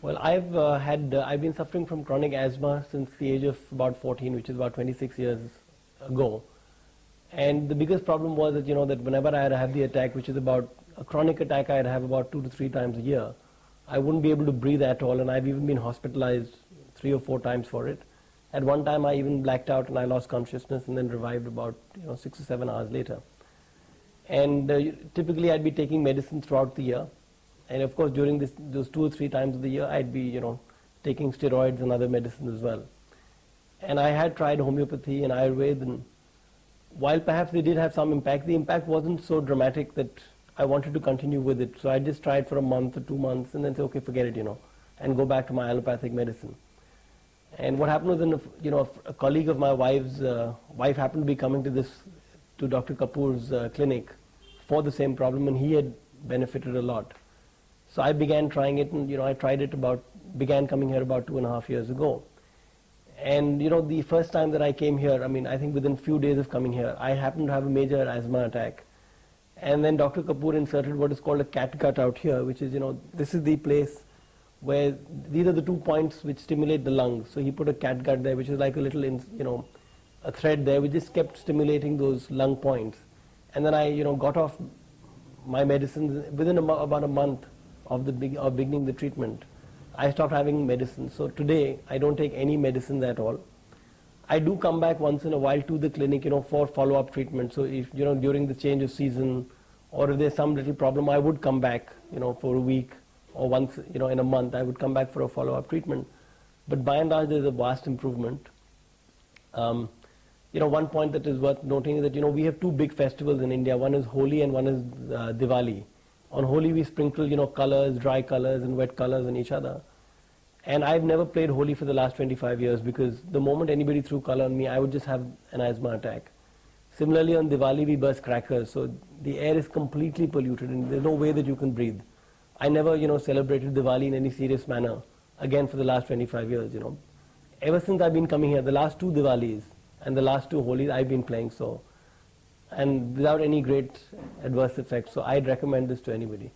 Well, I've been suffering from chronic asthma since the age of about 14, which is about 26 years ago. And the biggest problem was that, that whenever I had to have the attack, which is about a chronic attack I'd have about 2 to 3 times a year, I wouldn't be able to breathe at all, and I've even been hospitalized 3 or 4 times for it. At one time I even blacked out and I lost consciousness and then revived about 6 or 7 hours later. And typically I'd be taking medicine throughout the year. And of course during those 2 or 3 times of the year I'd be taking steroids and other medicines as well. And I had tried homeopathy and Ayurveda, and while perhaps they did have some impact, the impact wasn't so dramatic that I wanted to continue with it. So I just tried for a month or 2 months and then say, okay, forget it, and go back to my allopathic medicine. And what happened was, a colleague of my wife's wife happened to be coming to Dr. Kapoor's clinic for the same problem, and he had benefited a lot. So I began trying it, and I tried it began coming here about 2.5 years ago. And the first time that I came here, I think within a few days of coming here, I happened to have a major asthma attack. And then Dr. Kapoor inserted what is called a catgut out here, which is, this is the place where these are the 2 points which stimulate the lungs. So he put a catgut there, which is like a little, a thread there, which just kept stimulating those lung points. And then I, got off my medicines within about a month of beginning the treatment. I stopped having medicine. So today I don't take any medicines at all. I do come back once in a while to the clinic, for follow-up treatment. So if, during the change of season, or if there's some little problem, I would come back, for a week, or once, in a month, I would come back for a follow-up treatment. But by and large, there's a vast improvement. One point that is worth noting is that, we have 2 big festivals in India. One is Holi and one is Diwali. On Holi, we sprinkle, colors, dry colors and wet colors on each other. And I've never played Holi for the last 25 years because the moment anybody threw color on me, I would just have an asthma attack. Similarly, on Diwali, we burst crackers, so the air is completely polluted and there's no way that you can breathe. I never, celebrated Diwali in any serious manner, again for the last 25 years, Ever since I've been coming here, the last 2 Diwalis and the last 2 Holis, I've been playing, and without any great adverse effects. So I'd recommend this to anybody.